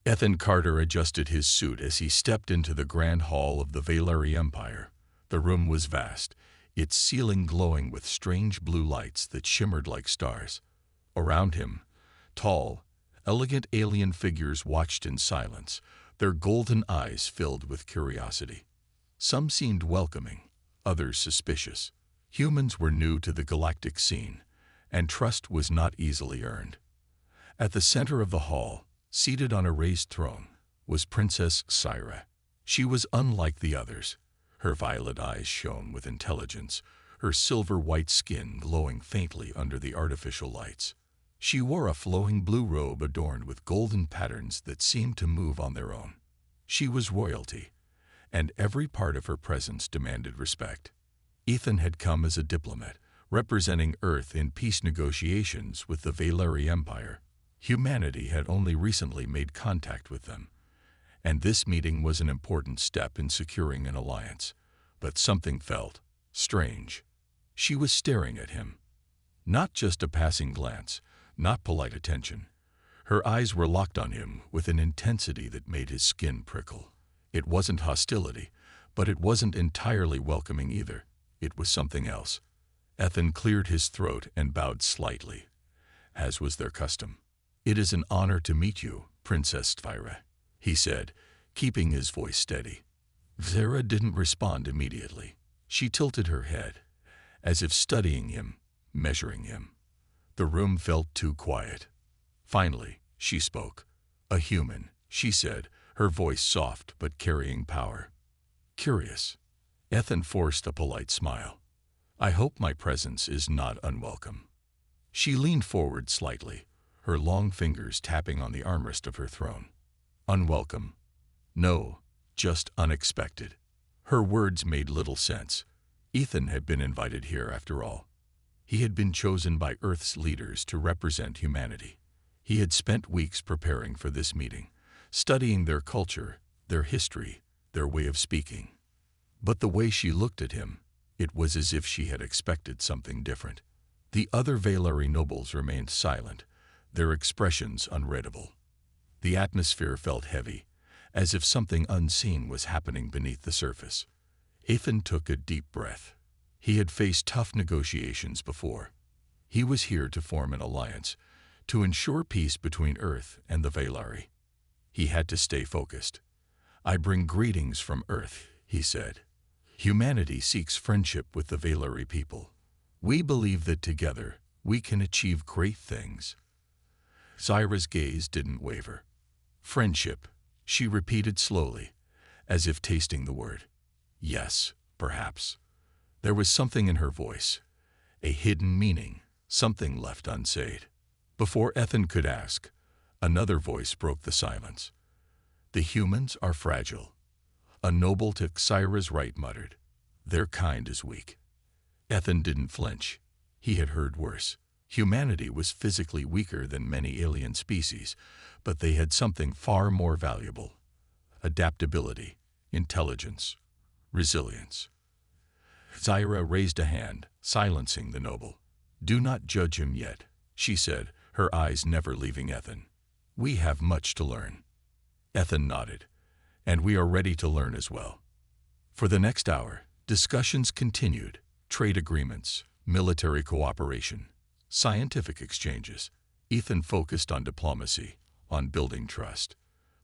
Ethan Carter adjusted his suit as he stepped into the grand hall of the Valeri Empire. The room was vast, its ceiling glowing with strange blue lights that shimmered like stars. Around him, tall, elegant alien figures watched in silence, their golden eyes filled with curiosity. Some seemed welcoming, others suspicious. Humans were new to the galactic scene, and trust was not easily earned. At the center of the hall, seated on a raised throne, was Princess Sci-Fi. She was unlike the others. Her violet eyes shone with intelligence, her silver-white skin glowing faintly under the artificial lights. She wore a flowing blue robe adorned with golden patterns that seemed to move on their own. She was royalty, and every part of her presence demanded respect. Ethan had come as a diplomat, representing Earth in peace negotiations with the Valeri Empire. Humanity had only recently made contact with them, and this meeting was an important step in securing an alliance. But something felt strange. She was staring at him. Not just a passing glance, not polite attention. Her eyes were locked on him with an intensity that made his skin prickle. It wasn't hostility, but it wasn't entirely welcoming either. It was something else. Ethan cleared his throat and bowed slightly, as was their custom. "It is an honor to meet you, Princess Sci-Fi," he said, keeping his voice steady. Zara didn't respond immediately. She tilted her head, as if studying him, measuring him. The room felt too quiet. Finally, she spoke. "A human," she said, her voice soft but carrying power. "Curious." Ethan forced a polite smile. "I hope my presence is not unwelcome." She leaned forward slightly, her long fingers tapping on the armrest of her throne. "Unwelcome? No, just unexpected." Her words made little sense. Ethan had been invited here after all. He had been chosen by Earth's leaders to represent humanity. He had spent weeks preparing for this meeting, studying their culture, their history, their way of speaking. But the way she looked at him, it was as if she had expected something different. The other Valeri nobles remained silent, their expressions unreadable. The atmosphere felt heavy, as if something unseen was happening beneath the surface. Ethan took a deep breath. He had faced tough negotiations before. He was here to form an alliance, to ensure peace between Earth and the Valeri. He had to stay focused. "I bring greetings from Earth," he said. "Humanity seeks friendship with the Valeri people. We believe that together we can achieve great things." Zyra's gaze didn't waver. "Friendship," she repeated slowly, as if tasting the word. "Yes, perhaps." There was something in her voice, a hidden meaning, something left unsaid. Before Ethan could ask, another voice broke the silence. "The humans are fragile." A noble to Zyra's right muttered, "Their kind is weak." Ethan didn't flinch. He had heard worse. Humanity was physically weaker than many alien species, but they had something far more valuable: adaptability, intelligence, resilience. Zyra raised a hand, silencing the noble. "Do not judge him yet," she said, her eyes never leaving Ethan. "We have much to learn." Ethan nodded. "And we are ready to learn as well." For the next hour, discussions continued: trade agreements, military cooperation, scientific exchanges. Ethan focused on diplomacy, on building trust.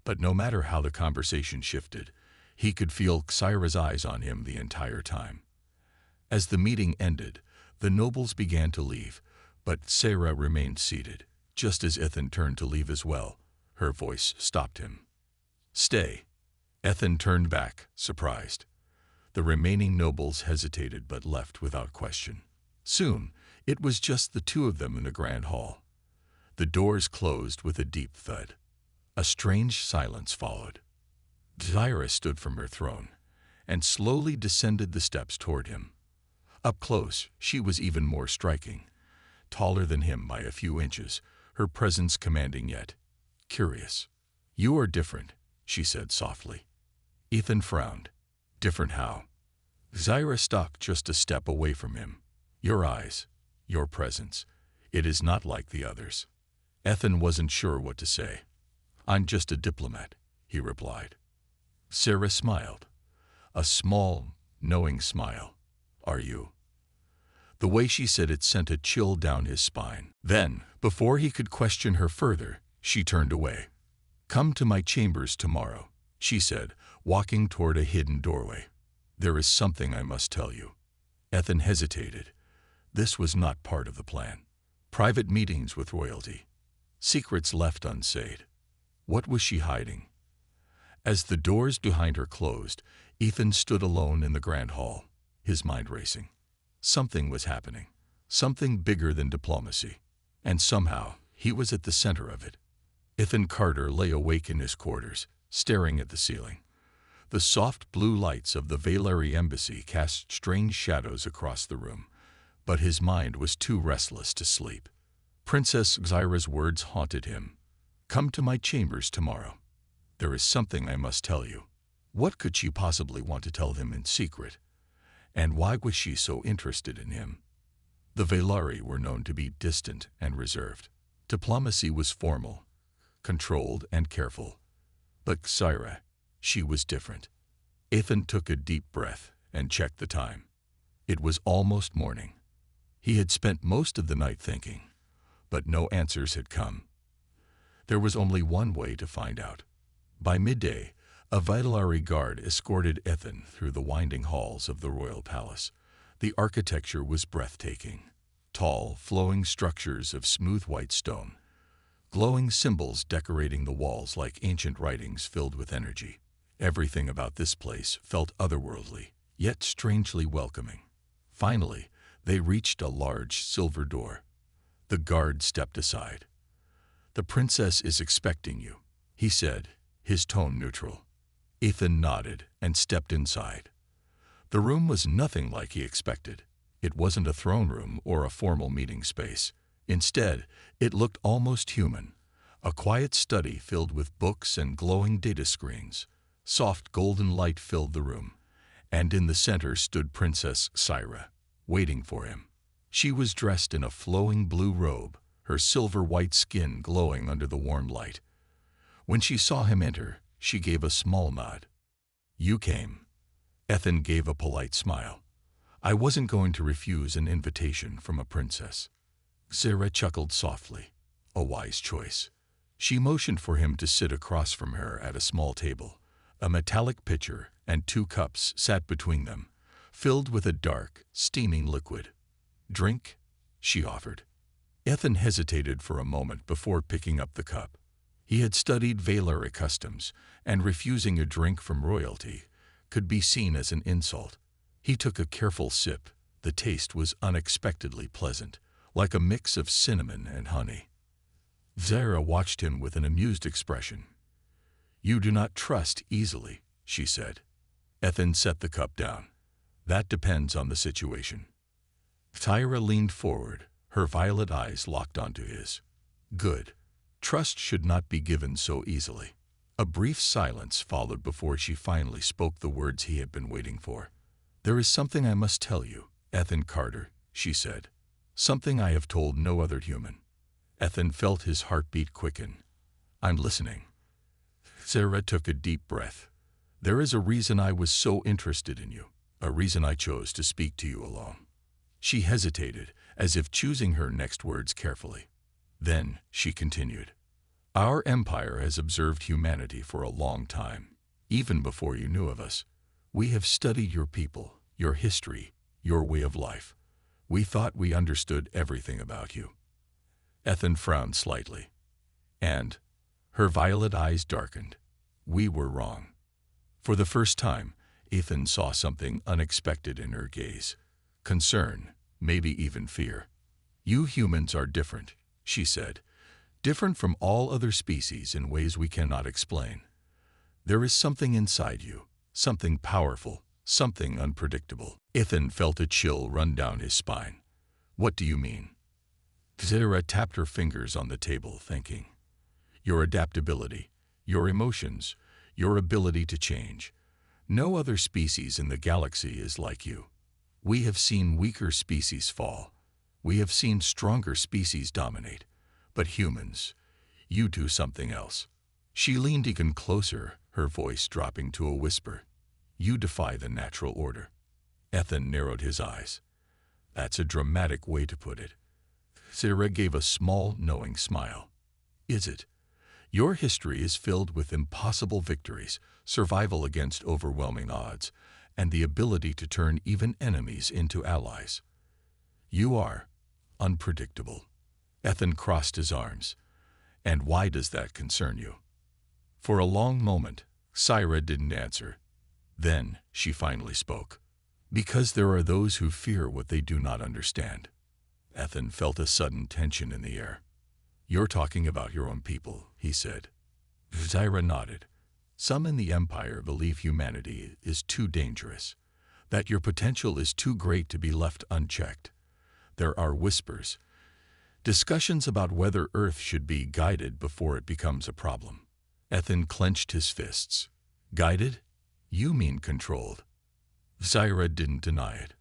But no matter how the conversation shifted, he could feel Zyra's eyes on him the entire time. As the meeting ended, the nobles began to leave, but Zyra remained seated. Just as Ethan turned to leave as well, her voice stopped him. "Stay." Ethan turned back, surprised. The remaining nobles hesitated but left without question. Soon, it was just the two of them in the grand hall. The doors closed with a deep thud. A strange silence followed. Zyra stood from her throne and slowly descended the steps toward him. Up close, she was even more striking. Taller than him by a few inches, her presence commanding yet curious. "You are different," she said softly. Ethan frowned. "Different how?" Zyra stalked just a step away from him. "Your eyes, your presence. It is not like the others." Ethan wasn't sure what to say. I'm just a diplomat, he replied. Sarah smiled. A small, knowing smile. Are you? The way she said it sent a chill down his spine. Then, before he could question her further, she turned away. Come to my chambers tomorrow, she said, walking toward a hidden doorway. There is something I must tell you. Ethan hesitated. This was not part of the plan. Private meetings with royalty. Secrets left unsaid. What was she hiding? As the doors behind her closed, Ethan stood alone in the grand hall, his mind racing. Something was happening, something bigger than diplomacy, and somehow he was at the center of it. Ethan Carter lay awake in his quarters, staring at the ceiling. The soft blue lights of the Valeri embassy cast strange shadows across the room, but his mind was too restless to sleep. Princess Xyra's words haunted him. Come to my chambers tomorrow. There is something I must tell you. What could she possibly want to tell him in secret? And why was she so interested in him? The Valeri were known to be distant and reserved. Diplomacy was formal, controlled and careful. But Xyra, she was different. Ethan took a deep breath and checked the time. It was almost morning. He had spent most of the night thinking, but no answers had come. There was only one way to find out. By midday, a Valeri guard escorted Ethan through the winding halls of the royal palace. The architecture was breathtaking. Tall, flowing structures of smooth white stone. Glowing symbols decorating the walls like ancient writings filled with energy. Everything about this place felt otherworldly, yet strangely welcoming. Finally, they reached a large silver door. The guard stepped aside. The princess is expecting you, he said, his tone neutral. Ethan nodded and stepped inside. The room was nothing like he expected. It wasn't a throne room or a formal meeting space. Instead, it looked almost human. A quiet study filled with books and glowing data screens. Soft golden light filled the room, and in the center stood Princess Xyra, waiting for him. She was dressed in a flowing blue robe, her silver-white skin glowing under the warm light. When she saw him enter, she gave a small nod. You came. Ethan gave a polite smile. I wasn't going to refuse an invitation from a princess. Xyra chuckled softly. A wise choice. She motioned for him to sit across from her at a small table. A metallic pitcher and 2 cups sat between them, filled with a dark, steaming liquid. Drink, she offered. Ethan hesitated for a moment before picking up the cup. He had studied Valeri customs, and refusing a drink from royalty could be seen as an insult. He took a careful sip. The taste was unexpectedly pleasant, like a mix of cinnamon and honey. Xyra watched him with an amused expression. You do not trust easily, she said. Ethan set the cup down. That depends on the situation. Xyra leaned forward, her violet eyes locked onto his. Good. Trust should not be given so easily. A brief silence followed before she finally spoke the words he had been waiting for. There is something I must tell you, Ethan Carter, she said. Something I have told no other human. Ethan felt his heartbeat quicken. I'm listening. Xyra took a deep breath. There is a reason I was so interested in you, a reason I chose to speak to you alone. She hesitated, as if choosing her next words carefully. Then she continued. Our empire has observed humanity for a long time, even before you knew of us. We have studied your people, your history, your way of life. We thought we understood everything about you. Ethan frowned slightly, and her violet eyes darkened. We were wrong. For the first time, Ethan saw something unexpected in her gaze. Concern, maybe even fear. You humans are different, she said. Different from all other species in ways we cannot explain. There is something inside you, something powerful, something unpredictable. Ethan felt a chill run down his spine. What do you mean? Xyra tapped her fingers on the table, thinking. Your adaptability, your emotions, your ability to change. No other species in the galaxy is like you. We have seen weaker species fall. We have seen stronger species dominate. But humans, you do something else. She leaned even closer, her voice dropping to a whisper. You defy the natural order. Ethan narrowed his eyes. That's a dramatic way to put it. Sarah gave a small, knowing smile. Is it? Your history is filled with impossible victories, survival against overwhelming odds, and the ability to turn even enemies into allies. You are unpredictable. Ethan crossed his arms. And why does that concern you? For a long moment, Syra didn't answer. Then she finally spoke. Because there are those who fear what they do not understand. Ethan felt a sudden tension in the air. You're talking about your own people, he said. Syra nodded. Some in the Empire believe humanity is too dangerous, that your potential is too great to be left unchecked. There are whispers, discussions about whether Earth should be guided before it becomes a problem. Ethan clenched his fists. Guided? You mean controlled. Syra didn't deny it.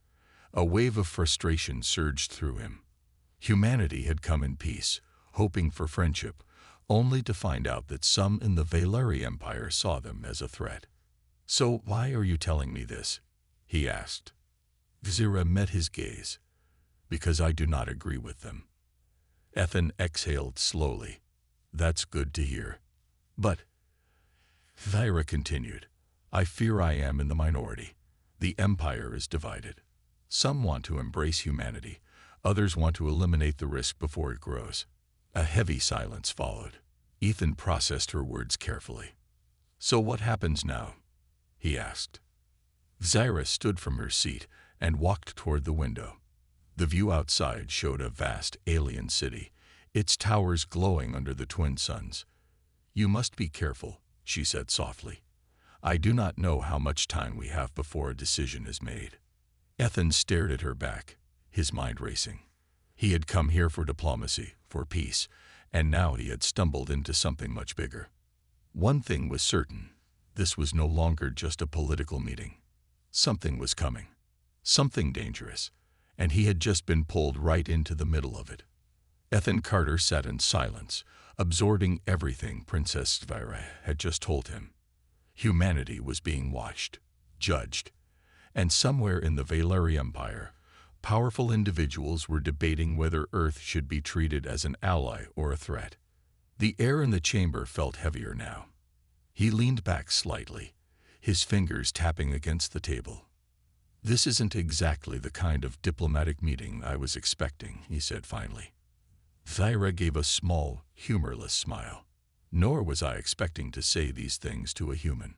A wave of frustration surged through him. Humanity had come in peace, hoping for friendship, only to find out that some in the Valeri Empire saw them as a threat. So why are you telling me this? He asked. Syra met his gaze. Because I do not agree with them. Ethan exhaled slowly. That's good to hear. But, Syra continued, I fear I am in the minority. The Empire is divided. Some want to embrace humanity. Others want to eliminate the risk before it grows. A heavy silence followed. Ethan processed her words carefully. So what happens now? He asked. Syra stood from her seat and walked toward the window. The view outside showed a vast alien city, its towers glowing under the twin suns. You must be careful, she said softly. I do not know how much time we have before a decision is made. Ethan stared at her back, his mind racing. He had come here for diplomacy, for peace, and now he had stumbled into something much bigger. One thing was certain. This was no longer just a political meeting. Something was coming. Something dangerous. And he had just been pulled right into the middle of it. Ethan Carter sat in silence, absorbing everything Princess Syra had just told him. Humanity was being watched, judged, and somewhere in the Valeri Empire, powerful individuals were debating whether Earth should be treated as an ally or a threat. The air in the chamber felt heavier now. He leaned back slightly, his fingers tapping against the table. This isn't exactly the kind of diplomatic meeting I was expecting, he said finally. Syra gave a small, humorless smile. Nor was I expecting to say these things to a human.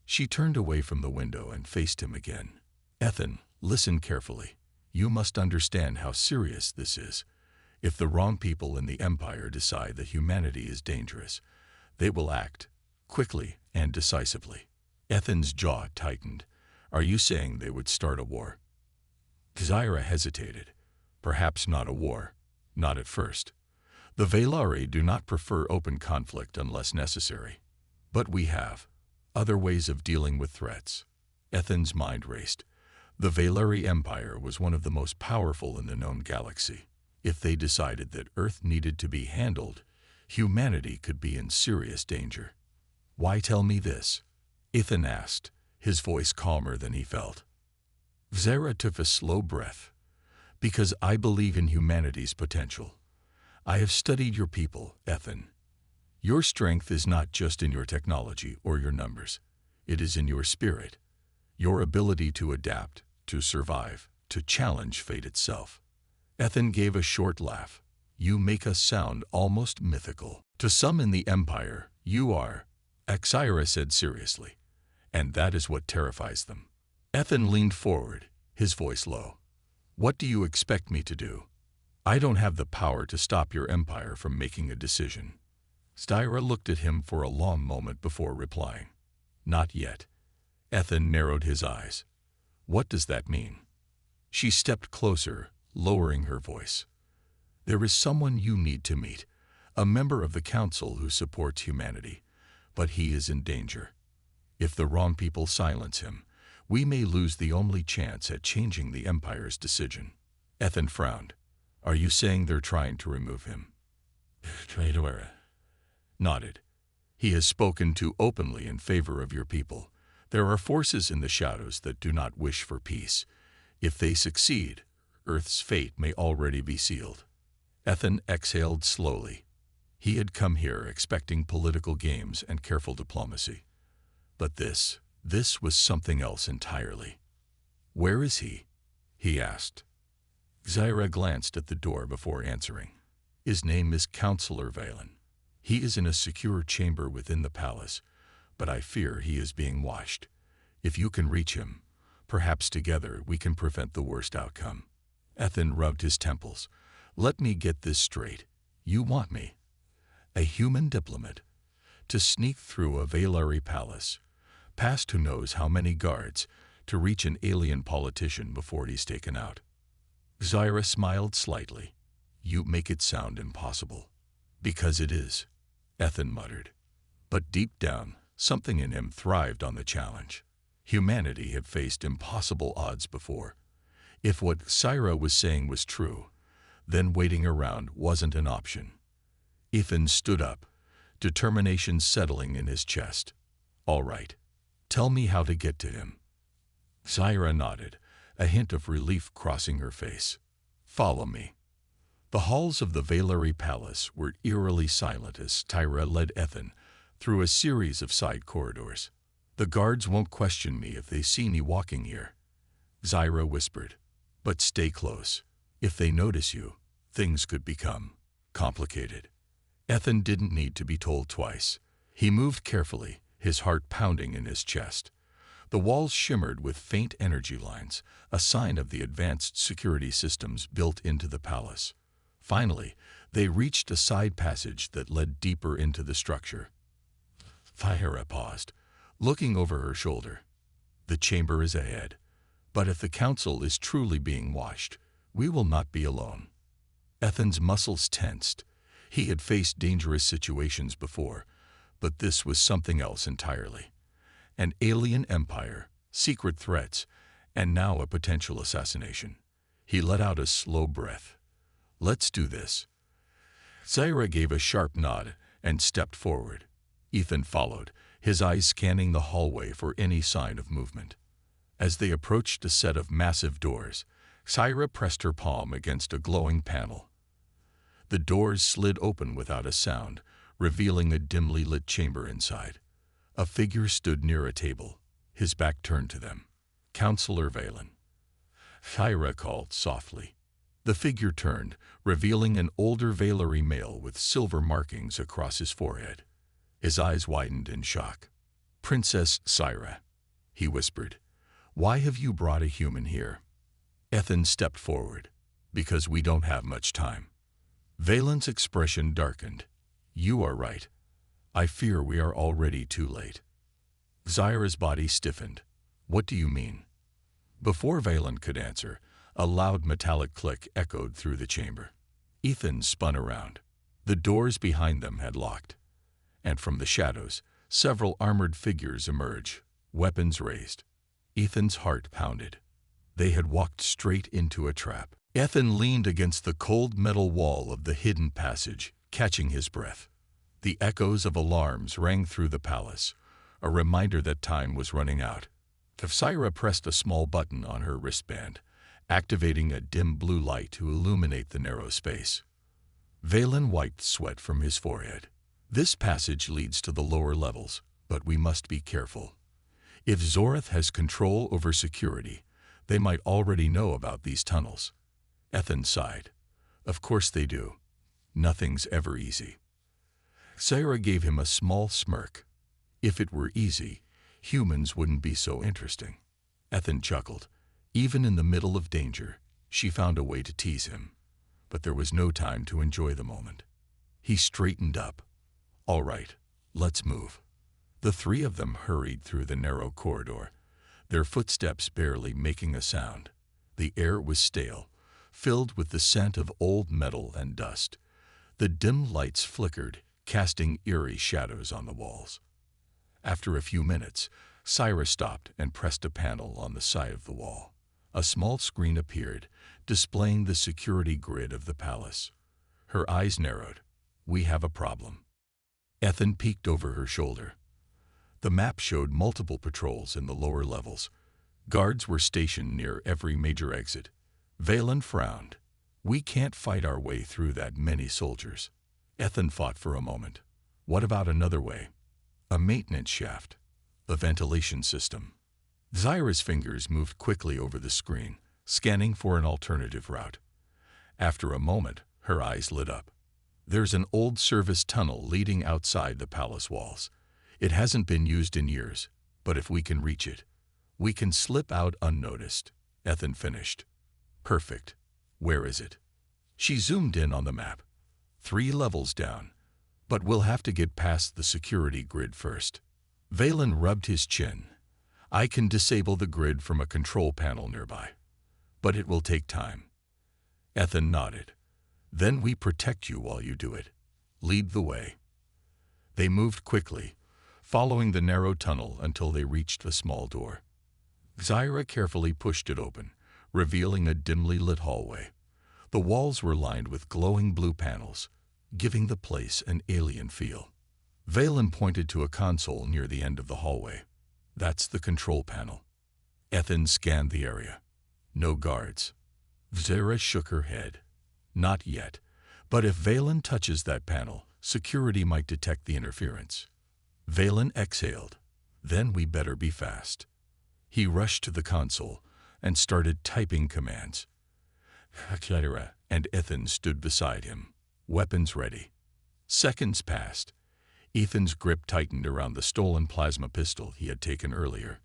She turned away from the window and faced him again. Ethan, listen carefully. You must understand how serious this is. If the wrong people in the Empire decide that humanity is dangerous, they will act, quickly and decisively. Ethan's jaw tightened. Are you saying they would start a war? Syra hesitated. Perhaps not a war. Not at first. The Valeri do not prefer open conflict unless necessary. But we have other ways of dealing with threats. Ethan's mind raced. The Valeri Empire was one of the most powerful in the known galaxy. If they decided that Earth needed to be handled, humanity could be in serious danger. Why tell me this? Ethan asked, his voice calmer than he felt. Syra took a slow breath. Because I believe in humanity's potential. I have studied your people, Ethan. Your strength is not just in your technology or your numbers. It is in your spirit, your ability to adapt, to survive, to challenge fate itself. Ethan gave a short laugh. You make us sound almost mythical. To some in the Empire, you are, Syra said seriously. And that is what terrifies them. Ethan leaned forward, his voice low. What do you expect me to do? I don't have the power to stop your empire from making a decision. Syra looked at him for a long moment before replying. Not yet. Ethan narrowed his eyes. What does that mean? She stepped closer, lowering her voice. There is someone you need to meet, a member of the council who supports humanity, but he is in danger. If the wrong people silence him, we may lose the only chance at changing the Empire's decision. Ethan frowned. Are you saying they're trying to remove him? Syra nodded. He has spoken too openly in favor of your people. There are forces in the shadows that do not wish for peace. If they succeed, Earth's fate may already be sealed. Ethan exhaled slowly. He had come here expecting political games and careful diplomacy. But this was something else entirely. "Where is he?" he asked. Zyra glanced at the door before answering. "His name is Counselor Valen. He is in a secure chamber within the palace, but I fear he is being watched. If you can reach him, perhaps together we can prevent the worst outcome." Ethan rubbed his temples. "Let me get this straight. You want me, a human diplomat, to sneak through a Valari palace, past who knows how many guards, to reach an alien politician before he's taken out?" Zyra smiled slightly. "You make it sound impossible." "Because it is," Ethan muttered. But deep down, something in him thrived on the challenge. Humanity had faced impossible odds before. If what Zyra was saying was true, then waiting around wasn't an option. Ethan stood up, determination settling in his chest. "All right, tell me how to get to him." Zyra nodded, a hint of relief crossing her face. "Follow me." The halls of the Valari Palace were eerily silent as Tyra led Ethan through a series of side corridors. "The guards won't question me if they see me walking here," Zyra whispered. "But stay close. If they notice you, things could become complicated." Ethan didn't need to be told twice. He moved carefully, his heart pounding in his chest. The walls shimmered with faint energy lines, a sign of the advanced security systems built into the palace. Finally, they reached a side passage that led deeper into the structure. Tyra paused, looking over her shoulder. "The chamber is ahead, but if the council is truly being watched, we will not be alone." Ethan's muscles tensed. He had faced dangerous situations before, but this was something else entirely. An alien empire, secret threats, and now a potential assassination. He let out a slow breath. "Let's do this." Zyra gave a sharp nod and stepped forward. Ethan followed, his eyes scanning the hallway for any sign of movement. As they approached a set of massive doors, Zyra pressed her palm against a glowing panel. The doors slid open without a sound, revealing a dimly lit chamber inside. A figure stood near a table, his back turned to them. "Counselor Valen." Zyra called softly. The figure turned, revealing an older Valari male with silver markings across his forehead. His eyes widened in shock. "Princess Zyra," he whispered, "why have you brought a human here?" Ethan stepped forward. "Because we don't have much time." Valen's expression darkened. "You are right. I fear we are already too late." Zyra's body stiffened. "What do you mean?" Before Valen could answer, a loud metallic click echoed through the chamber. Ethan spun around. The doors behind them had locked, and from the shadows, several armored figures emerged, weapons raised. Ethan's heart pounded. They had walked straight into a trap. Ethan leaned against the cold metal wall of the hidden passage, catching his breath. The echoes of alarms rang through the palace, a reminder that time was running out. Zyra pressed a small button on her wristband, activating a dim blue light to illuminate the narrow space. Valen wiped sweat from his forehead. "This passage leads to the lower levels, but we must be careful. If Zoreth has control over security, they might already know about these tunnels." Ethan sighed. "Of course they do. Nothing's ever easy." Zyra gave him a small smirk. "If it were easy, humans wouldn't be so interesting." Ethan chuckled. Even in the middle of danger, she found a way to tease him. But there was no time to enjoy the moment. He straightened up. "All right, let's move." The three of them hurried through the narrow corridor, their footsteps barely making a sound. The air was stale, filled with the scent of old metal and dust. The dim lights flickered, casting eerie shadows on the walls. After a few minutes, Zyra stopped and pressed a panel on the side of the wall. A small screen appeared, displaying the security grid of the palace. Her eyes narrowed. "We have a problem." Ethan peeked over her shoulder. The map showed multiple patrols in the lower levels. Guards were stationed near every major exit. Valen frowned. We can't fight our way through that many soldiers. Ethan thought for a moment. What about another way? A maintenance shaft. A ventilation system. Zyra's fingers moved quickly over the screen, scanning for an alternative route. After a moment, her eyes lit up. There's an old service tunnel leading outside the palace walls. It hasn't been used in years, but if we can reach it, we can slip out unnoticed. Ethan finished. Perfect. Where is it? She zoomed in on the map. 3 levels down, but we'll have to get past the security grid first. Valen rubbed his chin. I can disable the grid from a control panel nearby, but it will take time. Ethan nodded. Then we protect you while you do it. Lead the way. They moved quickly, following the narrow tunnel until they reached a small door. Zyra carefully pushed it open, revealing a dimly lit hallway. The walls were lined with glowing blue panels, giving the place an alien feel. Valen pointed to a console near the end of the hallway. That's the control panel. Ethan scanned the area. No guards. Zyra shook her head. Not yet, but if Valen touches that panel, security might detect the interference. Valen exhaled. Then we better be fast. He rushed to the console and started typing commands. Zyra and Ethan stood beside him, weapons ready. Seconds passed. Ethan's grip tightened around the stolen plasma pistol he had taken earlier.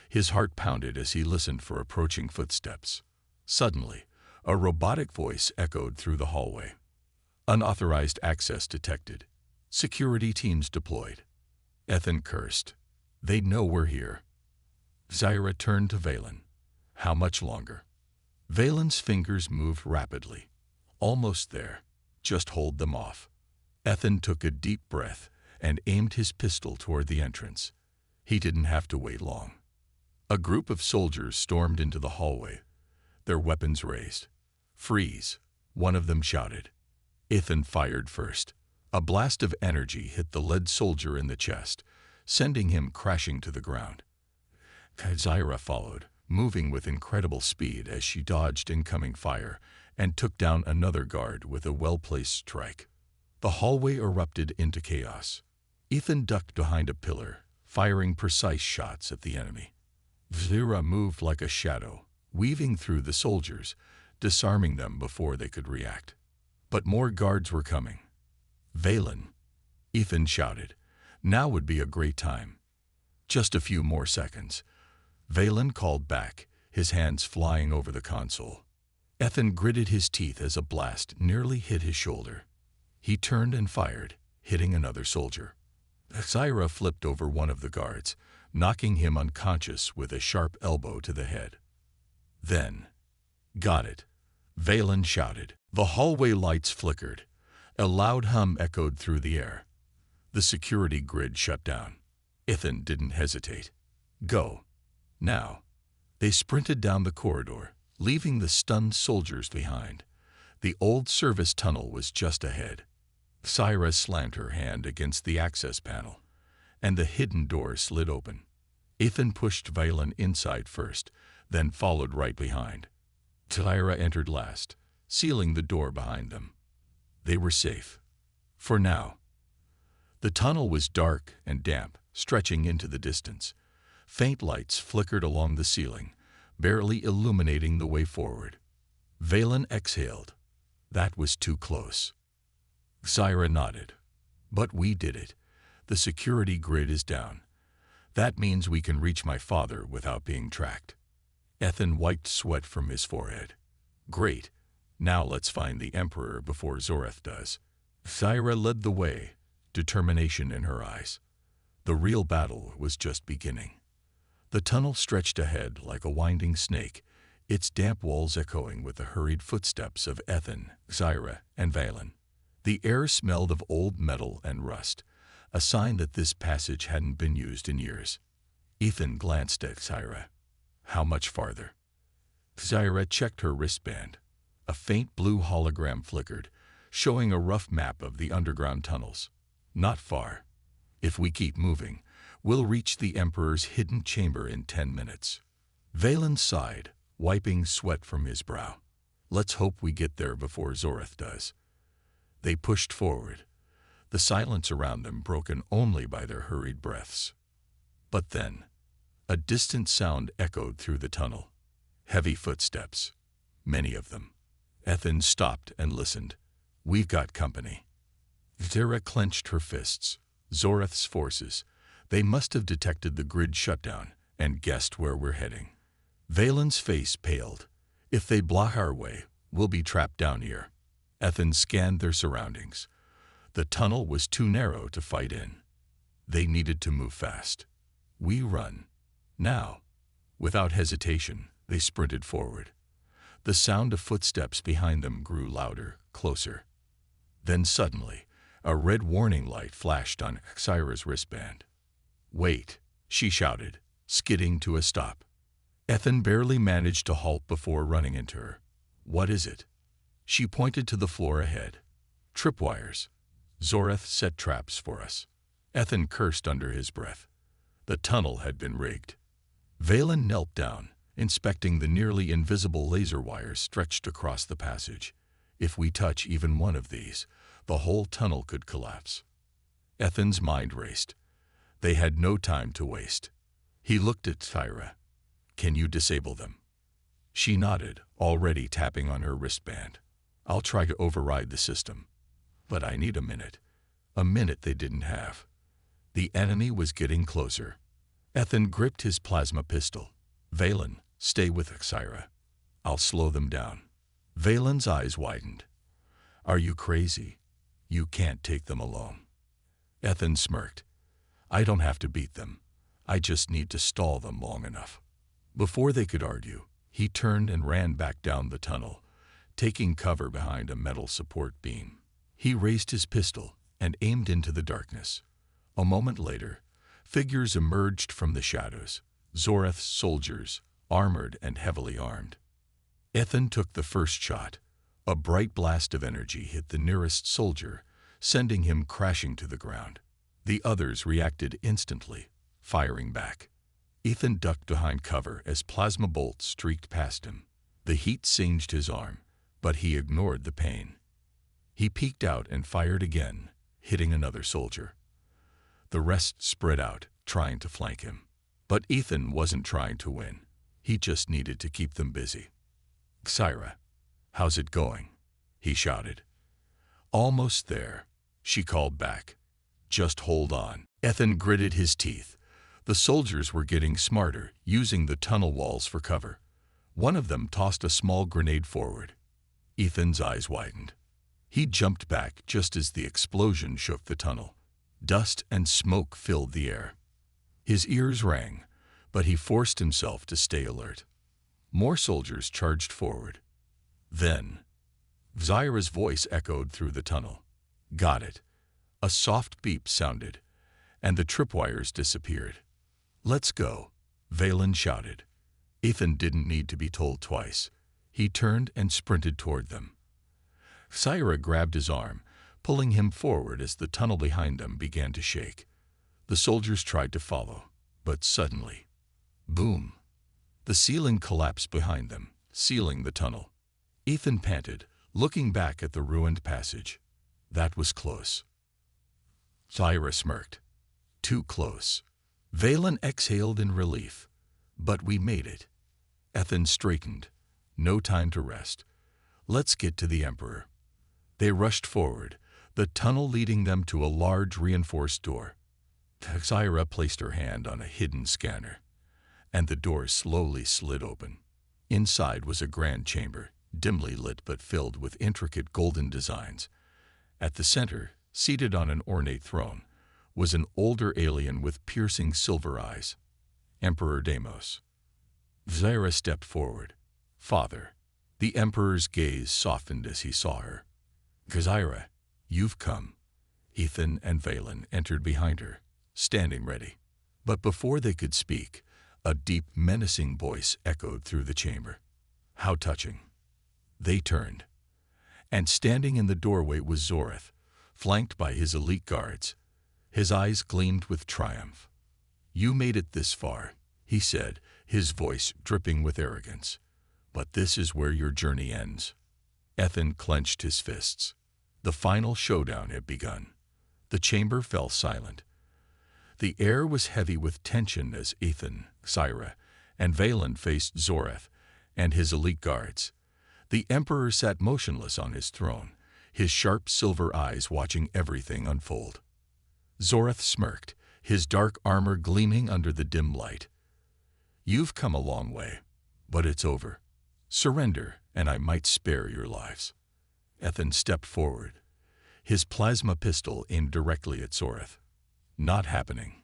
His heart pounded as he listened for approaching footsteps. Suddenly, a robotic voice echoed through the hallway. Unauthorized access detected. Security teams deployed. Ethan cursed. They know we're here. Zyra turned to Valen. How much longer? Valen's fingers moved rapidly. Almost there. Just hold them off. Ethan took a deep breath and aimed his pistol toward the entrance. He didn't have to wait long. A group of soldiers stormed into the hallway, their weapons raised. Freeze, one of them shouted. Ethan fired first. A blast of energy hit the lead soldier in the chest, sending him crashing to the ground. Zyra followed, moving with incredible speed as she dodged incoming fire and took down another guard with a well-placed strike. The hallway erupted into chaos. Ethan ducked behind a pillar, firing precise shots at the enemy. Zyra moved like a shadow, weaving through the soldiers, disarming them before they could react. But more guards were coming. Valen, Ethan shouted. Now would be a great time. Just a few more seconds. Valen called back, his hands flying over the console. Ethan gritted his teeth as a blast nearly hit his shoulder. He turned and fired, hitting another soldier. Zyra flipped over one of the guards, knocking him unconscious with a sharp elbow to the head. Then, got it, Valen shouted. The hallway lights flickered. A loud hum echoed through the air. The security grid shut down. Ethan didn't hesitate. Go. Now. They sprinted down the corridor, leaving the stunned soldiers behind. The old service tunnel was just ahead. Zyra slammed her hand against the access panel, and the hidden door slid open. Ethan pushed Valen inside first, then followed right behind. Zyra entered last, sealing the door behind them. They were safe. For now. The tunnel was dark and damp, stretching into the distance. Faint lights flickered along the ceiling, barely illuminating the way forward. Valen exhaled. That was too close. Zyra nodded. But we did it. The security grid is down. That means we can reach my father without being tracked. Ethan wiped sweat from his forehead. Great. Now let's find the Emperor before Zoreth does. Zyra led the way, determination in her eyes. The real battle was just beginning. The tunnel stretched ahead like a winding snake, its damp walls echoing with the hurried footsteps of Ethan, Zyra, and Valen. The air smelled of old metal and rust, a sign that this passage hadn't been used in years. Ethan glanced at Zyra. How much farther? Zyra checked her wristband. A faint blue hologram flickered, showing a rough map of the underground tunnels. Not far. If we keep moving, we'll reach the Emperor's hidden chamber in 10 minutes. Valen sighed, wiping sweat from his brow. Let's hope we get there before Zoreth does. They pushed forward, the silence around them broken only by their hurried breaths. But then, a distant sound echoed through the tunnel. Heavy footsteps, many of them. Ethan stopped and listened. We've got company. Zera clenched her fists. Zoreth's forces. They must have detected the grid shutdown and guessed where we're heading. Valen's face paled. If they block our way, we'll be trapped down here. Ethan scanned their surroundings. The tunnel was too narrow to fight in. They needed to move fast. We run. Now. Without hesitation, they sprinted forward. The sound of footsteps behind them grew louder, closer. Then suddenly, a red warning light flashed on Xyra's wristband. Wait, she shouted, skidding to a stop. Ethan barely managed to halt before running into her. What is it? She pointed to the floor ahead. Tripwires. Zoreth set traps for us. Ethan cursed under his breath. The tunnel had been rigged. Valen knelt down, inspecting the nearly invisible laser wires stretched across the passage. If we touch even one of these, the whole tunnel could collapse. Ethan's mind raced. They had no time to waste. He looked at Xyra. Can you disable them? She nodded, already tapping on her wristband. I'll try to override the system. But I need a minute. A minute they didn't have. The enemy was getting closer. Ethan gripped his plasma pistol. Valen, stay with Xyra. I'll slow them down. Valen's eyes widened. Are you crazy? You can't take them alone. Ethan smirked. I don't have to beat them. I just need to stall them long enough. Before they could argue, he turned and ran back down the tunnel, taking cover behind a metal support beam. He raised his pistol and aimed into the darkness. A moment later, figures emerged from the shadows. Zoreth's soldiers, armored and heavily armed. Ethan took the first shot. A bright blast of energy hit the nearest soldier, sending him crashing to the ground. The others reacted instantly, firing back. Ethan ducked behind cover as plasma bolts streaked past him. The heat singed his arm, but he ignored the pain. He peeked out and fired again, hitting another soldier. The rest spread out, trying to flank him. But Ethan wasn't trying to win. He just needed to keep them busy. Xyra, how's it going? He shouted. Almost there, she called back. Just hold on. Ethan gritted his teeth. The soldiers were getting smarter, using the tunnel walls for cover. One of them tossed a small grenade forward. Ethan's eyes widened. He jumped back just as the explosion shook the tunnel. Dust and smoke filled the air. His ears rang, but he forced himself to stay alert. More soldiers charged forward. Then, Xyra's voice echoed through the tunnel. Got it. A soft beep sounded, and the tripwires disappeared. Let's go, Valen shouted. Ethan didn't need to be told twice. He turned and sprinted toward them. Xyra grabbed his arm, pulling him forward as the tunnel behind them began to shake. The soldiers tried to follow, but suddenly, boom! The ceiling collapsed behind them, sealing the tunnel. Ethan panted, looking back at the ruined passage. That was close. Xyra smirked. Too close. Valen exhaled in relief. But we made it. Ethan straightened. No time to rest. Let's get to the Emperor. They rushed forward, the tunnel leading them to a large reinforced door. Xyra placed her hand on a hidden scanner, and the door slowly slid open. Inside was a grand chamber, dimly lit but filled with intricate golden designs. At the center, seated on an ornate throne, was an older alien with piercing silver eyes, Emperor Deimos. Xyra stepped forward. Father. The Emperor's gaze softened as he saw her. Xyra, you've come. Ethan and Valen entered behind her, standing ready. But before they could speak, a deep, menacing voice echoed through the chamber. How touching. They turned. And standing in the doorway was Zoreth, flanked by his elite guards, His eyes gleamed with triumph. "You made it this far," he said, his voice dripping with arrogance. "But this is where your journey ends." Ethan clenched his fists. The final showdown had begun. The chamber fell silent. The air was heavy with tension as Ethan, Syra, and Valen faced Zoreth and his elite guards. The Emperor sat motionless on his throne, his sharp silver eyes watching everything unfold. Zoreth smirked, his dark armor gleaming under the dim light. "You've come a long way, but it's over. Surrender, and I might spare your lives." Ethan stepped forward, his plasma pistol aimed directly at Zoreth. "Not happening."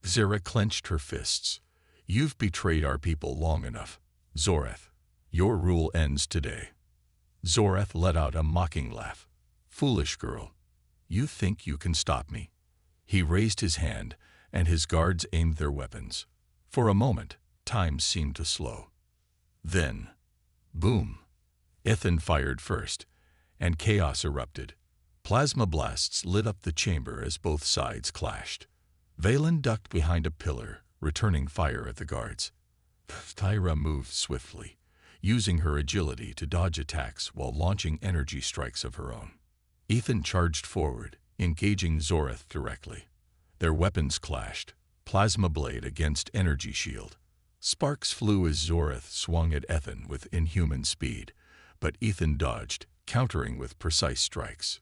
Zara clenched her fists. "You've betrayed our people long enough. Zoreth, your rule ends today." Zoreth let out a mocking laugh. "Foolish girl, you think you can stop me?" He raised his hand, and his guards aimed their weapons. For a moment, time seemed to slow. Then, boom! Ethan fired first, and chaos erupted. Plasma blasts lit up the chamber as both sides clashed. Valen ducked behind a pillar, returning fire at the guards. Tyra moved swiftly, using her agility to dodge attacks while launching energy strikes of her own. Ethan charged forward, engaging Zoreth directly. Their weapons clashed, plasma blade against energy shield. Sparks flew as Zoreth swung at Ethan with inhuman speed, but Ethan dodged, countering with precise strikes.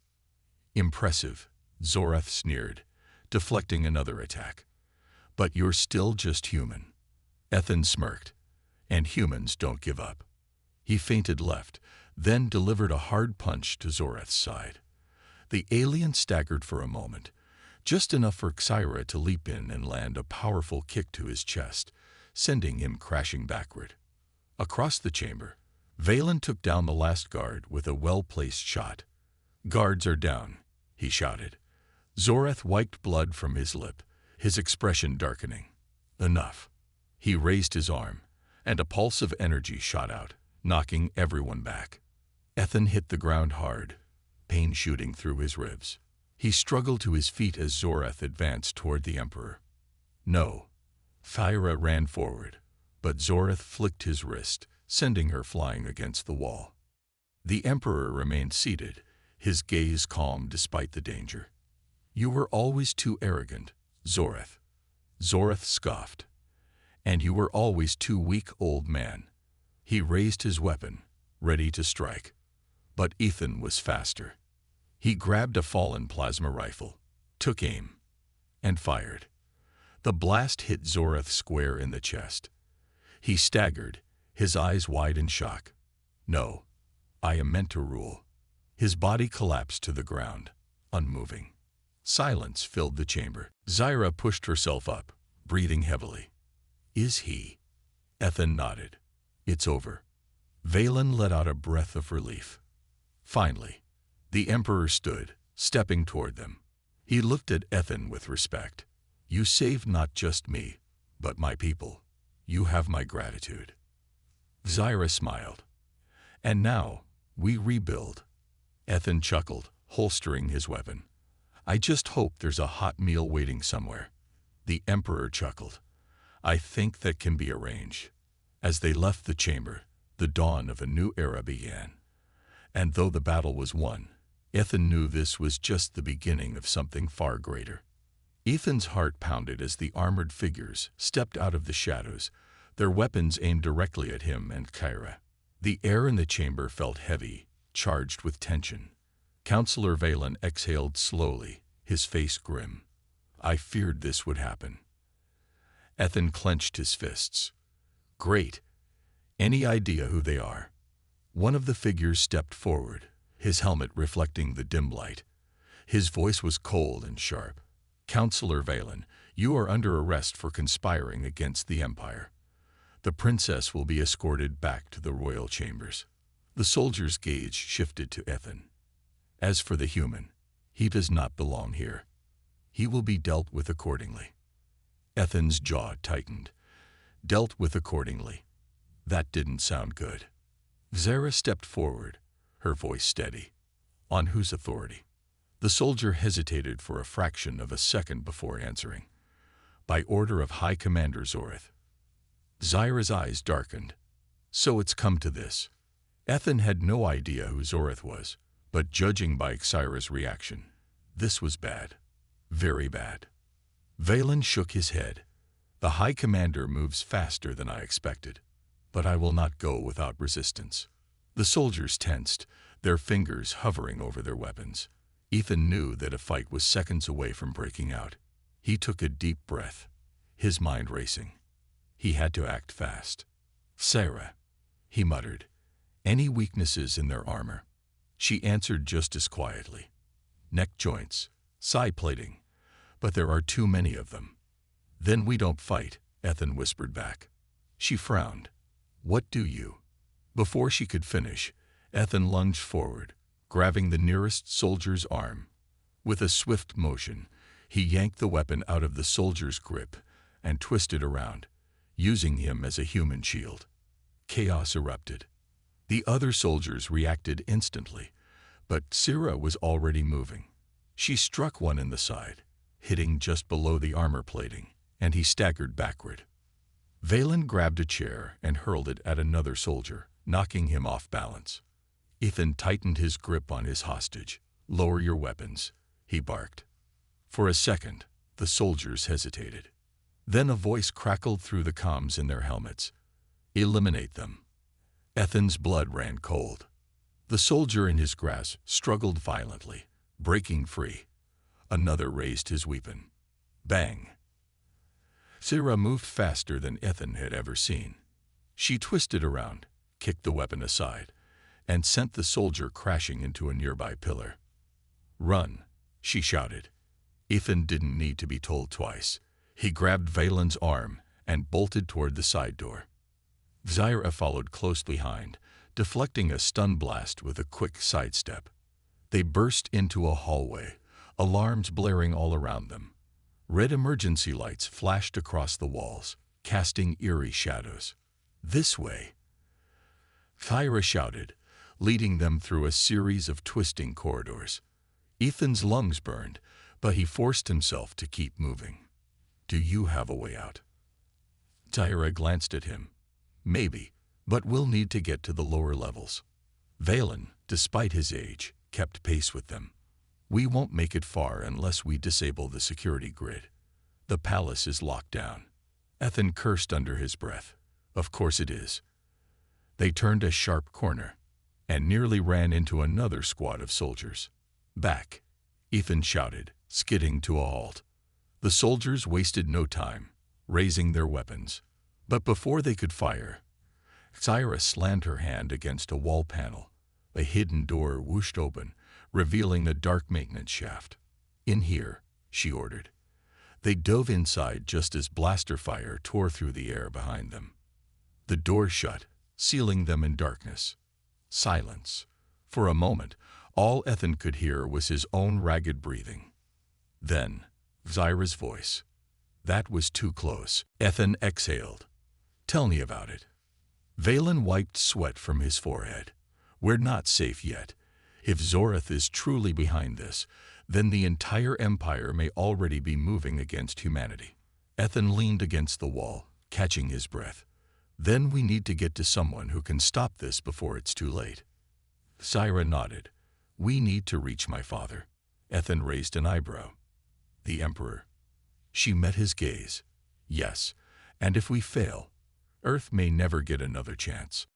"Impressive," Zoreth sneered, deflecting another attack. "But you're still just human." Ethan smirked. "And humans don't give up." He feinted left, then delivered a hard punch to Zoreth's side. The alien staggered for a moment, just enough for Xyra to leap in and land a powerful kick to his chest, sending him crashing backward. Across the chamber, Valen took down the last guard with a well-placed shot. "Guards are down," he shouted. Zoreth wiped blood from his lip, his expression darkening. "Enough." He raised his arm, and a pulse of energy shot out, knocking everyone back. Ethan hit the ground hard, pain shooting through his ribs. He struggled to his feet as Zoreth advanced toward the Emperor. "No." Thyra ran forward, but Zoreth flicked his wrist, sending her flying against the wall. The Emperor remained seated, his gaze calm despite the danger. "You were always too arrogant, Zoreth." Zoreth scoffed. "And you were always too weak, old man." He raised his weapon, ready to strike. But Ethan was faster. He grabbed a fallen plasma rifle, took aim, and fired. The blast hit Zoreth square in the chest. He staggered, his eyes wide in shock. "No, I am meant to rule." His body collapsed to the ground, unmoving. Silence filled the chamber. Zyra pushed herself up, breathing heavily. "Is he?" Ethan nodded. "It's over." Valen let out a breath of relief. Finally, the Emperor stood, stepping toward them. He looked at Ethan with respect. "You saved not just me, but my people. You have my gratitude." Zyra smiled. "And now, we rebuild." Ethan chuckled, holstering his weapon. "I just hope there's a hot meal waiting somewhere." The Emperor chuckled. "I think that can be arranged." As they left the chamber, the dawn of a new era began. And though the battle was won, Ethan knew this was just the beginning of something far greater. Ethan's heart pounded as the armored figures stepped out of the shadows, their weapons aimed directly at him and Kyra. The air in the chamber felt heavy, charged with tension. Counselor Valen exhaled slowly, his face grim. "I feared this would happen." Ethan clenched his fists. "Great. Any idea who they are?" One of the figures stepped forward, his helmet reflecting the dim light. His voice was cold and sharp. "Counselor Valen, you are under arrest for conspiring against the Empire. The princess will be escorted back to the royal chambers." The soldier's gaze shifted to Ethan. "As for the human, he does not belong here. He will be dealt with accordingly." Ethan's jaw tightened. Dealt with accordingly. That didn't sound good. Zara stepped forward, her voice steady. "On whose authority?" The soldier hesitated for a fraction of a second before answering. By order of High Commander Zorith. Zyra's eyes darkened. So it's come to this. Ethan had no idea who Zorith was, but judging by Zyra's reaction, this was bad. Very bad. Valen shook his head. The High Commander moves faster than I expected, but I will not go without resistance. The soldiers tensed, their fingers hovering over their weapons. Ethan knew that a fight was seconds away from breaking out. He took a deep breath, his mind racing. He had to act fast. Sarah, he muttered. Any weaknesses in their armor? She answered just as quietly. Neck joints, side plating, but there are too many of them. Then we don't fight, Ethan whispered back. She frowned. What do you? Before she could finish, Ethan lunged forward, grabbing the nearest soldier's arm. With a swift motion, he yanked the weapon out of the soldier's grip and twisted around, using him as a human shield. Chaos erupted. The other soldiers reacted instantly, but Sira was already moving. She struck one in the side, hitting just below the armor plating, and he staggered backward. Valen grabbed a chair and hurled it at another soldier, knocking him off balance. Ethan tightened his grip on his hostage. Lower your weapons, he barked. For a second, the soldiers hesitated. Then a voice crackled through the comms in their helmets. Eliminate them. Ethan's blood ran cold. The soldier in his grasp struggled violently, breaking free. Another raised his weapon. Bang! Sira moved faster than Ethan had ever seen. She twisted around, kicked the weapon aside, and sent the soldier crashing into a nearby pillar. Run, she shouted. Ethan didn't need to be told twice. He grabbed Valen's arm and bolted toward the side door. Zyra followed close behind, deflecting a stun blast with a quick sidestep. They burst into a hallway, alarms blaring all around them. Red emergency lights flashed across the walls, casting eerie shadows. This way! Thyra shouted, leading them through a series of twisting corridors. Ethan's lungs burned, but he forced himself to keep moving. Do you have a way out? Thyra glanced at him. Maybe, but we'll need to get to the lower levels. Valen, despite his age, kept pace with them. We won't make it far unless we disable the security grid. The palace is locked down. Ethan cursed under his breath. Of course it is. They turned a sharp corner and nearly ran into another squad of soldiers. Back, Ethan shouted, skidding to a halt. The soldiers wasted no time, raising their weapons. But before they could fire, Zyra slammed her hand against a wall panel. A hidden door whooshed open, revealing a dark maintenance shaft. In here, she ordered. They dove inside just as blaster fire tore through the air behind them. The door shut, sealing them in darkness. Silence. For a moment, all Ethan could hear was his own ragged breathing. Then, Zyra's voice. That was too close. Ethan exhaled. Tell me about it. Valen wiped sweat from his forehead. We're not safe yet. If Zorith is truly behind this, then the entire empire may already be moving against humanity. Ethan leaned against the wall, catching his breath. Then we need to get to someone who can stop this before it's too late. Zyra nodded. We need to reach my father. Ethan raised an eyebrow. The Emperor. She met his gaze. Yes, and if we fail, Earth may never get another chance.